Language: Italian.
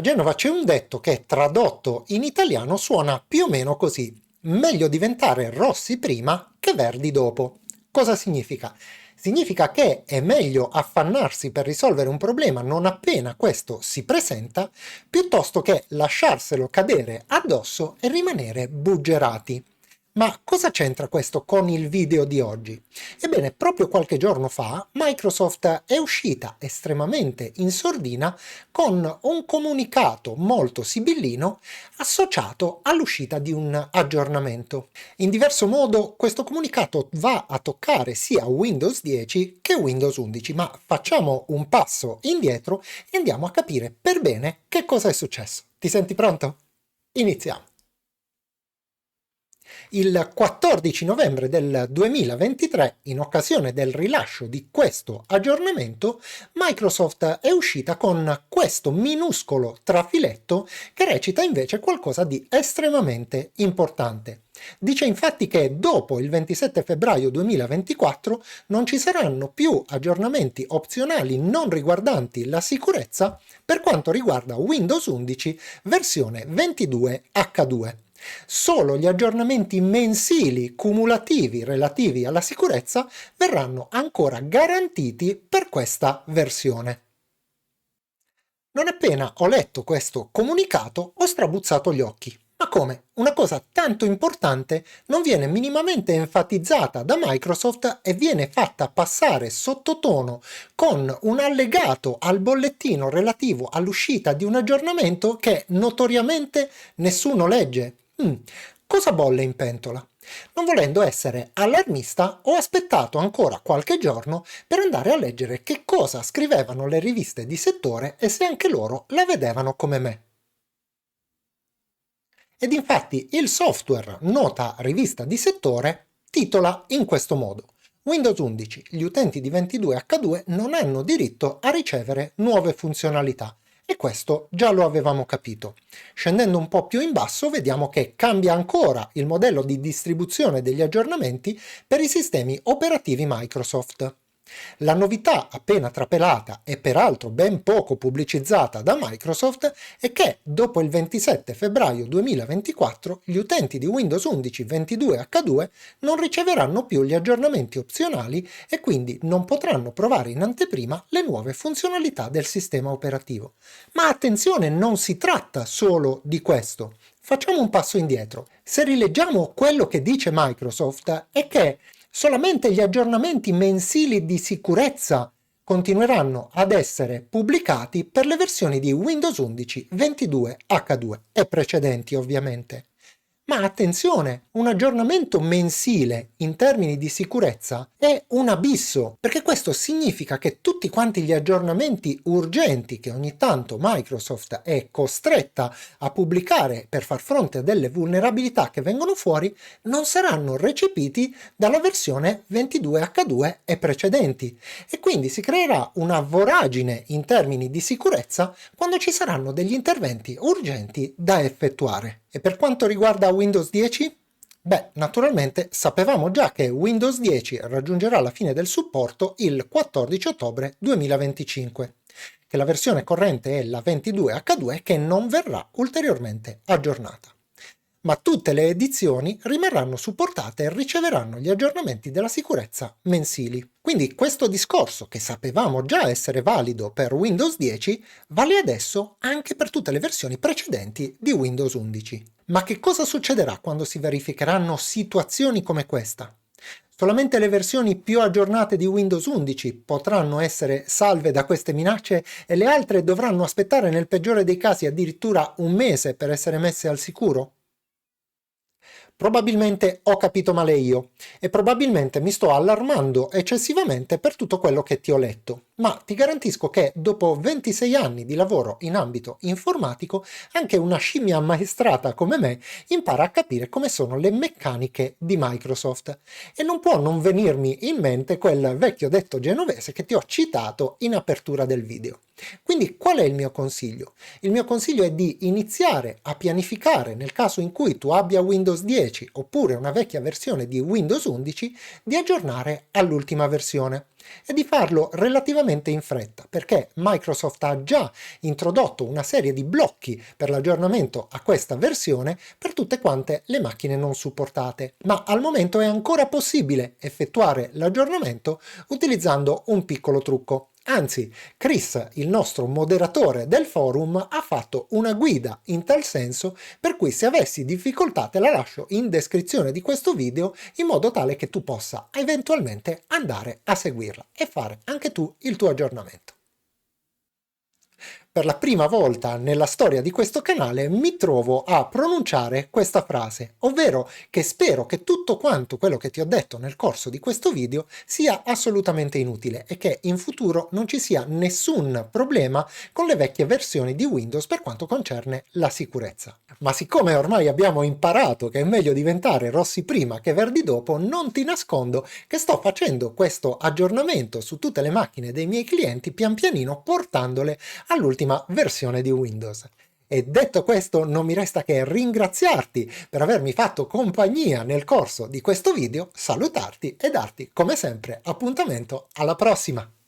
Genova c'è un detto che tradotto in italiano suona più o meno così: meglio diventare rossi prima che verdi dopo. Cosa significa? Significa che è meglio affannarsi per risolvere un problema non appena questo si presenta, piuttosto che lasciarselo cadere addosso e rimanere buggerati. Ma cosa c'entra questo con il video di oggi? Ebbene, proprio qualche giorno fa Microsoft è uscita estremamente in sordina con un comunicato molto sibillino associato all'uscita di un aggiornamento. In diverso modo questo comunicato va a toccare sia Windows 10 che Windows 11, ma facciamo un passo indietro e andiamo a capire per bene che cosa è successo. Ti senti pronto? Iniziamo. Il 14 novembre del 2023, in occasione del rilascio di questo aggiornamento, Microsoft è uscita con questo minuscolo trafiletto che recita invece qualcosa di estremamente importante. Dice infatti che dopo il 27 febbraio 2024 non ci saranno più aggiornamenti opzionali non riguardanti la sicurezza per quanto riguarda Windows 11 versione 22H2. Solo gli aggiornamenti mensili cumulativi relativi alla sicurezza verranno ancora garantiti per questa versione. Non appena ho letto questo comunicato ho strabuzzato gli occhi. Ma come? Una cosa tanto importante non viene minimamente enfatizzata da Microsoft e viene fatta passare sottotono con un allegato al bollettino relativo all'uscita di un aggiornamento che notoriamente nessuno legge. Cosa bolle in pentola? Non volendo essere allarmista, ho aspettato ancora qualche giorno per andare a leggere che cosa scrivevano le riviste di settore e se anche loro la vedevano come me. Ed infatti il software, nota rivista di settore, titola in questo modo: Windows 11, gli utenti di 22H2 non hanno diritto a ricevere nuove funzionalità. E questo già lo avevamo capito. Scendendo un po' più in basso vediamo che cambia ancora il modello di distribuzione degli aggiornamenti per i sistemi operativi Microsoft. La novità appena trapelata e peraltro ben poco pubblicizzata da Microsoft è che dopo il 27 febbraio 2024 gli utenti di Windows 11 22H2 non riceveranno più gli aggiornamenti opzionali e quindi non potranno provare in anteprima le nuove funzionalità del sistema operativo. Ma attenzione, non si tratta solo di questo. Facciamo un passo indietro. Se rileggiamo quello che dice Microsoft è che solamente gli aggiornamenti mensili di sicurezza continueranno ad essere pubblicati per le versioni di Windows 11 22H2 e precedenti ovviamente. Ma attenzione, un aggiornamento mensile in termini di sicurezza è un abisso, perché questo significa che tutti quanti gli aggiornamenti urgenti che ogni tanto Microsoft è costretta a pubblicare per far fronte a delle vulnerabilità che vengono fuori non saranno recepiti dalla versione 22H2 e precedenti, e quindi si creerà una voragine in termini di sicurezza quando ci saranno degli interventi urgenti da effettuare. E per quanto riguarda Windows 10? Beh, naturalmente sapevamo già che Windows 10 raggiungerà la fine del supporto il 14 ottobre 2025, che la versione corrente è la 22H2 che non verrà ulteriormente aggiornata. Ma tutte le edizioni rimarranno supportate e riceveranno gli aggiornamenti della sicurezza mensili. Quindi questo discorso, che sapevamo già essere valido per Windows 10, vale adesso anche per tutte le versioni precedenti di Windows 11. Ma che cosa succederà quando si verificheranno situazioni come questa? Solamente le versioni più aggiornate di Windows 11 potranno essere salve da queste minacce e le altre dovranno aspettare nel peggiore dei casi addirittura un mese per essere messe al sicuro? Probabilmente ho capito male io e probabilmente mi sto allarmando eccessivamente per tutto quello che ti ho letto, ma ti garantisco che dopo 26 anni di lavoro in ambito informatico anche una scimmia ammaestrata come me impara a capire come sono le meccaniche di Microsoft e non può non venirmi in mente quel vecchio detto genovese che ti ho citato in apertura del video. Quindi qual è il mio consiglio? Il mio consiglio è di iniziare a pianificare, nel caso in cui tu abbia Windows 10 10 oppure una vecchia versione di Windows 11 di aggiornare all'ultima versione e di farlo relativamente in fretta, perché Microsoft ha già introdotto una serie di blocchi per l'aggiornamento a questa versione per tutte quante le macchine non supportate, ma al momento è ancora possibile effettuare l'aggiornamento utilizzando un piccolo trucco. Anzi, Chris, il nostro moderatore del forum, ha fatto una guida in tal senso, per cui se avessi difficoltà te la lascio in descrizione di questo video in modo tale che tu possa eventualmente andare a seguirla e fare anche tu il tuo aggiornamento. Per la prima volta nella storia di questo canale mi trovo a pronunciare questa frase, ovvero che spero che tutto quanto quello che ti ho detto nel corso di questo video sia assolutamente inutile e che in futuro non ci sia nessun problema con le vecchie versioni di Windows per quanto concerne la sicurezza. Ma siccome ormai abbiamo imparato che è meglio diventare rossi prima che verdi dopo, non ti nascondo che sto facendo questo aggiornamento su tutte le macchine dei miei clienti pian pianino portandole all'ultima versione di Windows. E detto questo, non mi resta che ringraziarti per avermi fatto compagnia nel corso di questo video, salutarti e darti come sempre appuntamento alla prossima!